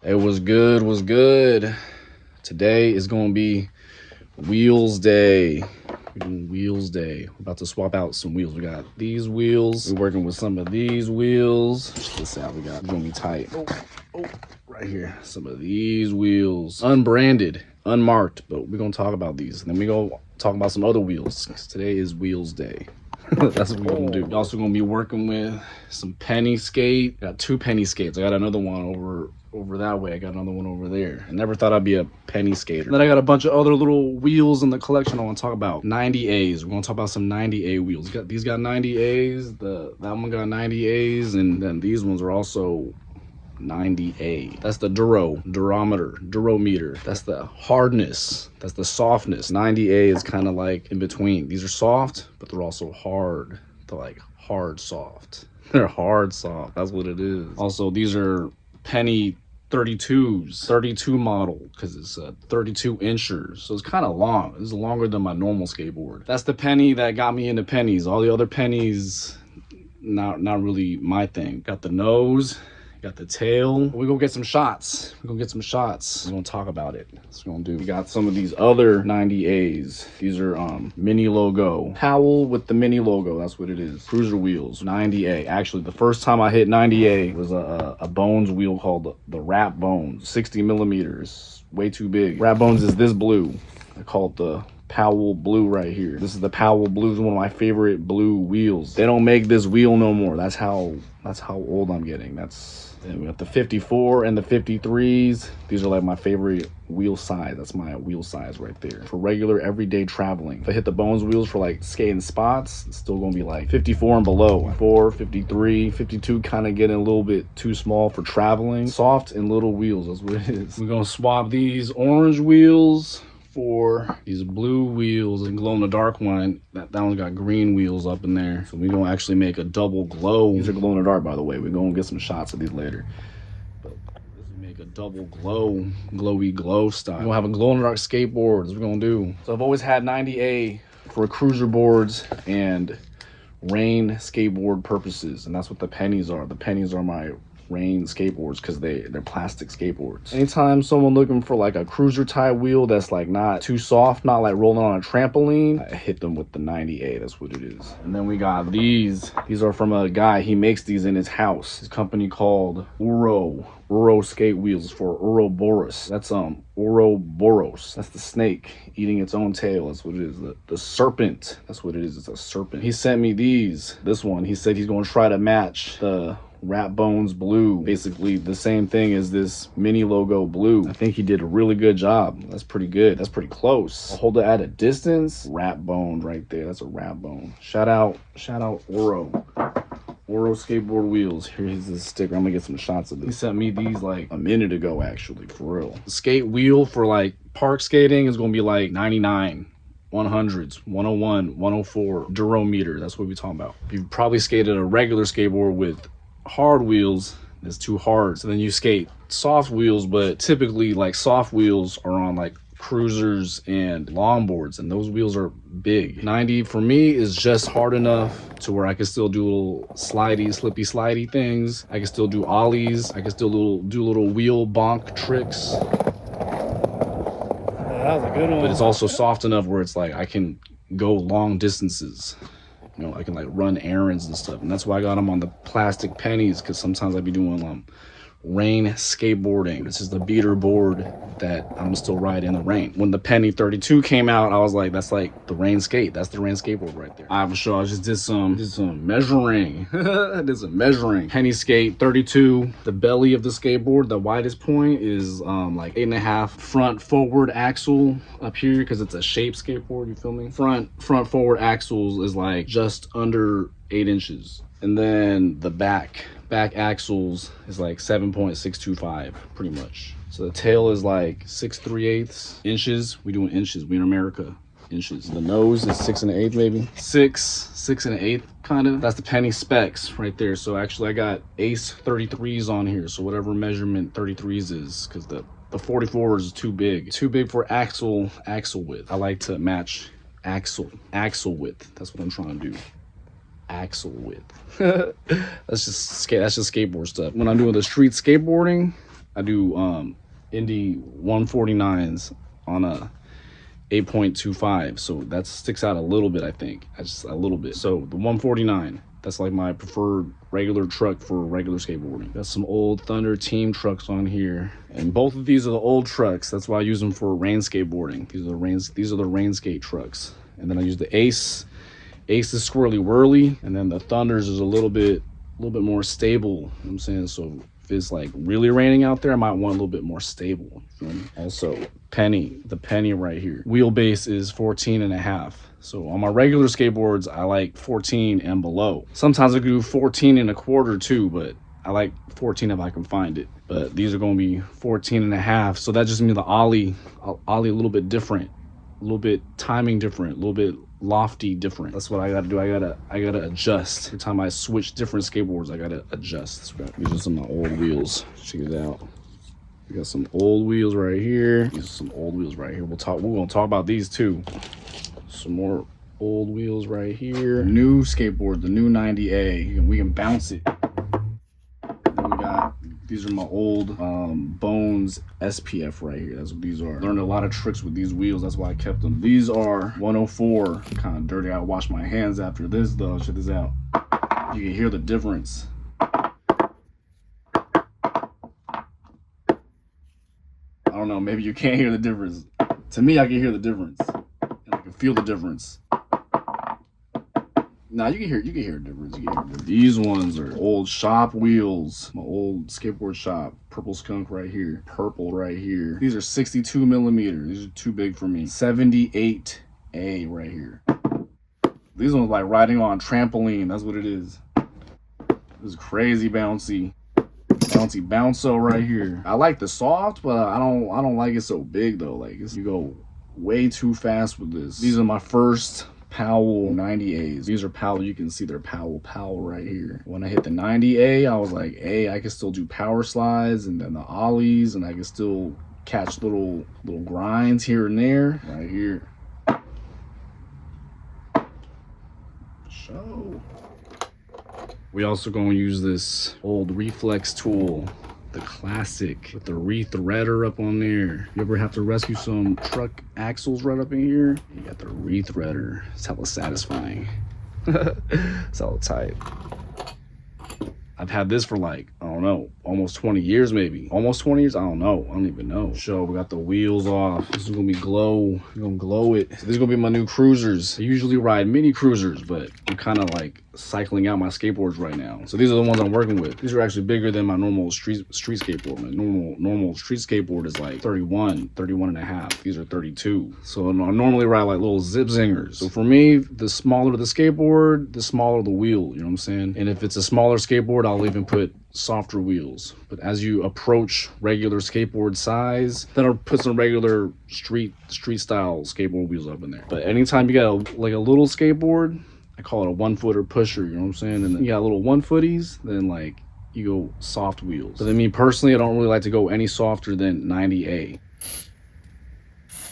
It was good, was good. Today is gonna be wheels day. We're doing wheels day. We're about to swap out some wheels. We got these wheels. We're working with some of these wheels. This out we got. It's gonna be tight. Oh, right here. Some of these wheels. Unbranded, unmarked, but we're gonna talk about these. And then we go talk about some other wheels. Today is wheels day. That's what we're gonna do. We're also gonna be working with some penny skate. Got 2 penny skates. I got another one over that way. I got another one over there. I never thought I'd be a penny skater. And then I got a bunch of other little wheels in the collection I want to talk about. 90As. We're gonna talk about some 90A wheels. These got 90As. That one got 90As, and then these ones are also 90A. That's the durometer. That's the hardness. That's the softness. 90A is kind of like in between. These are soft, but they're also hard. They're like hard soft. They're hard soft. That's what it is. Also, these are penny 32s, 32 model, because it's 32 inchers, so it's kind of long. It's longer than my normal skateboard. That's the penny that got me into pennies. All the other pennies, not really my thing. Got the nose, got the tail. We're gonna get some shots. We're gonna talk about it. That's what we're gonna do. We got some of these other 90As. These are mini logo. Powell with the mini logo, that's what it is. Cruiser wheels, 90A. Actually, the first time I hit 90A was a Bones wheel called the Wrap Bones. 60 millimeters, way too big. Wrap Bones is this blue. I call it the Powell blue right here. This is the Powell blue. It's one of my favorite blue wheels. They don't make this wheel no more. That's how old I'm getting. And we got the 54 and the 53s. These are like my favorite wheel size. That's my wheel size right there. For regular everyday traveling. If I hit the Bones wheels for like skating spots, it's still gonna be like 54 and below. 4, 53, 52 kind of getting a little bit too small for traveling. Soft and little wheels, that's what it is. We're gonna swap these orange wheels for these blue wheels and glow in the dark one. That one's got green wheels up in there. So we're gonna actually make a double glow. These are glow in the dark, by the way. We're gonna get some shots of these later. But let's make a double glowy glow style. We're gonna have a glow in the dark skateboard. That's what we're gonna do. So I've always had 90A for cruiser boards and rain skateboard purposes, and that's what the pennies are. The pennies are my rain skateboards because they're plastic skateboards. Anytime someone looking for like a cruiser type wheel that's like not too soft, not like rolling on a trampoline, I hit them with the 90A. That's what it is. And then we got these are from a guy. He makes these in his house. His company called Ouro skate wheels for Ouroboros. That's Ouroboros. That's the snake eating its own tail. That's what it is. The serpent. That's what it is. It's a serpent. He sent me this one. He said he's going to try to match the Wrap Bones blue, basically the same thing as this mini logo blue. I think he did a really good job. That's pretty good. That's pretty close. I'll hold it at a distance. Wrap Bone right there. That's a wrap bone. Shout out Ouro skateboard wheels. Here's the sticker. I'm gonna get some shots of this. He sent me these like a minute ago, actually, for real. The skate wheel for like park skating is gonna be like 99. 100s, 101, 104, durometer. That's what we're talking about. You've probably skated a regular skateboard with hard wheels, it's too hard, so then you skate soft wheels, but typically like soft wheels are on like cruisers and longboards, and those wheels are big. 90 for me is just hard enough to where I can still do little slippy slidey things. I can still do ollies. I can still do little wheel bonk tricks. That was a good one. But it's also soft enough where it's like I can go long distances. You know, I can like run errands and stuff. And that's why I got them on the plastic pennies, because sometimes I'd be doing rain skateboarding. This is the beater board that I'm still riding in the rain. When the penny 32 came out, I was like, that's like the rain skate. That's the rain skateboard right there. I was sure I just did some measuring. I did some measuring. Penny skate 32. The belly of the skateboard, the widest point is like 8.5 front forward axle up here, because it's a shape skateboard, you feel me? Front forward axles is like just under 8 inches. And then the back axles is like 7.625 pretty much. So the tail is like 6/3 inches. We doing inches. We in America. Inches. The nose is 6 1/8 maybe. 6 1/8 kind of. That's the penny specs right there. So actually I got Ace 33s on here. So whatever measurement 33s is, because the 44 is too big for axle width. I like to match axle width. That's what I'm trying to do. Axle width. That's just skateboard stuff. When I'm doing the street skateboarding, I do Indy 149s on a 8.25, so that sticks out a little bit. I think just a little bit. So the 149, that's like my preferred regular truck for regular skateboarding. Got some old Thunder team trucks on here, and both of these are the old trucks. That's why I use them for rain skateboarding. These are the rain skate trucks. And then I use the Ace. Ace is squirrely whirly, and then the Thunders is a little bit more stable. You know what I'm saying? So if it's like really raining out there, I might want a little bit more stable. You feel me? Also, the penny right here. Wheelbase is 14.5. So on my regular skateboards, I like 14 and below. Sometimes I do 14.25 too, but I like 14 if I can find it. But these are going to be 14.5. So that just means the ollie a little bit different, a little bit timing different, a little bit lofty different. That's what I gotta do. I gotta adjust. Every time I switch different skateboards, I gotta adjust. These are some of my old wheels. Check it out. We got some old wheels right here. These are some old wheels right here. We're gonna talk about these too. Some more old wheels right here. New skateboard, the new 90A. We can bounce it. Then we got, these are my old Bones SPF right here. That's what these are. Learned a lot of tricks with these wheels. That's why I kept them. These are 104. Kind of dirty. I wash my hands after this though. Check this out. You can hear the difference. I don't know. Maybe you can't hear the difference. To me, I can hear the difference. And I can feel the difference. Nah, you can hear a difference. These ones are old shop wheels. My old skateboard shop. Purple skunk right here. Purple right here. These are 62 millimeters. These are too big for me. 78A right here. These ones like riding on a trampoline. That's what it is. This is crazy bouncy. Bouncy bounso right here. I like the soft, but I don't like it so big though. Like you go way too fast with this. These are my first Powell 90As. These are Powell. You can see they're Powell right here. When I hit the 90A, I was like, hey, I can still do power slides and then the ollies, and I can still catch little grinds here and there. Right here. So we also gonna use this old reflex tool, the classic with the rethreader up on there. You ever have to rescue some truck axles right up in here? You got the rethreader. It's hella satisfying. It's hella tight. I've had this for like, I don't know, almost 20 years maybe. Almost 20 years? I don't know. I don't even know. So we got the wheels off. This is gonna be glow. We're gonna glow it. So these are gonna be my new cruisers. I usually ride mini cruisers, but I'm kind of like cycling out my skateboards right now. So these are the ones I'm working with. These are actually bigger than my normal street skateboard. My normal street skateboard is like 31 and a half. These are 32. So I normally ride like little zip zingers. So for me, the smaller the skateboard, the smaller the wheel, you know what I'm saying? And if it's a smaller skateboard, I'll even put softer wheels. But as you approach regular skateboard size, then I'll put some regular street style skateboard wheels up in there. But anytime you got a little skateboard, I call it a 1-footer pusher, you know what I'm saying? And then you got little 1-footies, then like you go soft wheels. But then me personally, I don't really like to go any softer than 90A.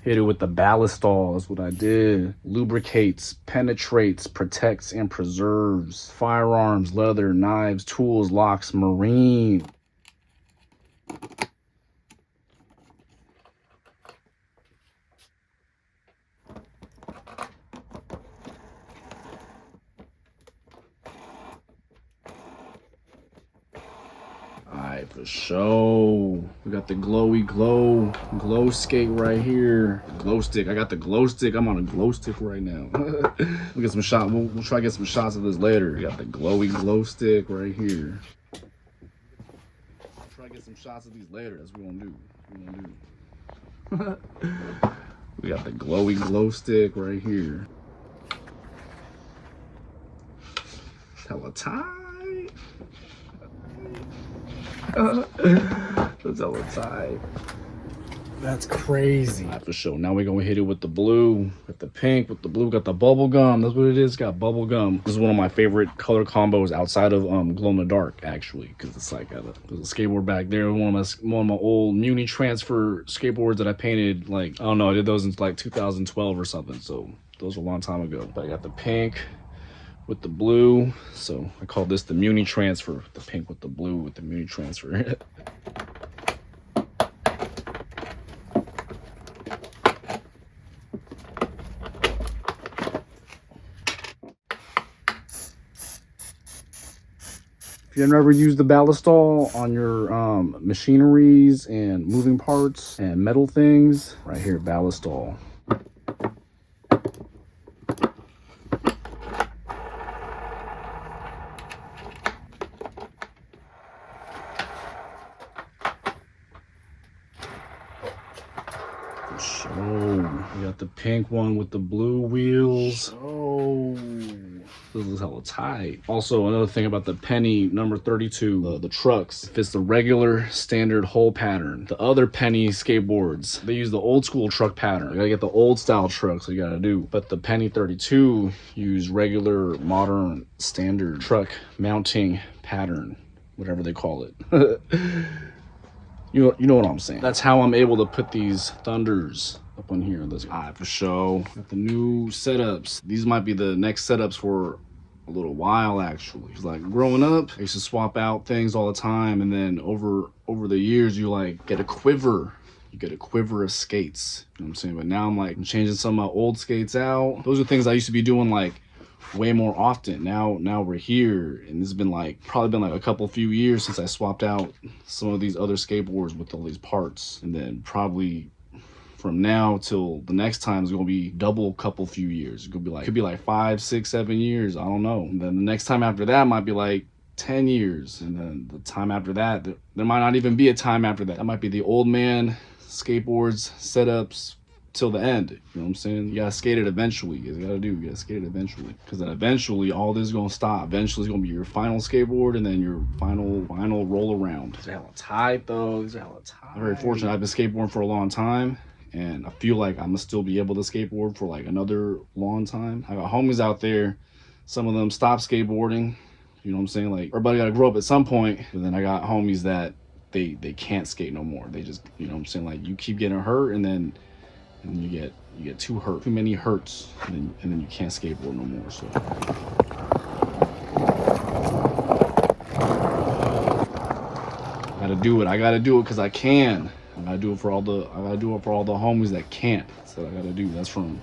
Hit it with the ballistol, that's what I did. Lubricates, penetrates, protects, and preserves. Firearms, leather, knives, tools, locks, marine. Alright, for sure. We got the glowy glow skate right here. Glow stick. I got the glow stick. I'm on a glow stick right now. We'll get some shots. We'll try to get some shots of this later. We got the glowy glow stick right here. We'll try to get some shots of these later. That's what we're gonna do. We got the glowy glow stick right here. Hella tight. That's hella tight. That's crazy. Right, for sure. Now we're gonna hit it with the blue, with the pink, with the blue. Got the bubble gum. That's what it is. Got bubble gum. This is one of my favorite color combos outside of glow in the dark, actually, because it's like there's a skateboard back there. One of my old Muni transfer skateboards that I painted. Like, I don't know, I did those in like 2012 or something. So those were a long time ago. But I got the pink with the blue, so I call this the Muni transfer. The pink with the blue with the Muni transfer. You never use the ballistol on your machineries and moving parts and metal things? Right here, ballistol. Oh, we got the pink one with the blue wheels. Oh, this is hella tight. Also, another thing about the penny number 32, the trucks, fits the regular standard hole pattern. The other penny skateboards, they use the old school truck pattern. You gotta get the old style trucks, so you gotta do. But the penny 32 use regular modern standard truck mounting pattern, whatever they call it. You know what I'm saying. That's how I'm able to put these Thunders up on here. This for show. Got the new setups. These might be the next setups for a little while, actually. Like growing up, I used to swap out things all the time, and then over the years, you like get a quiver. You get a quiver of skates. You know what I'm saying? But now I'm changing some of my old skates out. Those are things I used to be doing like way more often. Now we're here, and this has been probably been a few years since I swapped out some of these other skateboards with all these parts, and then probably from now till the next time is gonna be double few years. It could be like 5, 6, 7 years. I don't know. And then the next time after that might be like 10 years, and then the time after that, there might not even be a time after that. That might be the old man skateboards, setups, till the end. You know what I'm saying? You gotta skate it eventually. You gotta skate it eventually, because then eventually all this is gonna stop. Eventually it's gonna be your final skateboard, and then your final roll around. These are hella tight though. These are hella tight. I'm very fortunate. I've been skateboarding for a long time, and I feel like I'm gonna still be able to skateboard for like another long time. I got homies out there, some of them stopped skateboarding. You know what I'm saying? Like, everybody gotta grow up at some point. And then I got homies that they can't skate no more. They just, you know what I'm saying? Like, you keep getting hurt, and then you get too many hurts, and then you can't skateboard no more. So I gotta do it because I can. I gotta do it for all the homies that can't. That's what I gotta do. That's from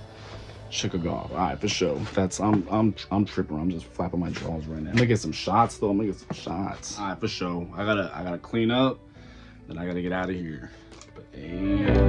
Chicago. All right, for sure. I'm tripping. I'm just flapping my jaws right now. I'm gonna get some shots though. All right, for sure. I gotta clean up, then I gotta get out of here. But hey.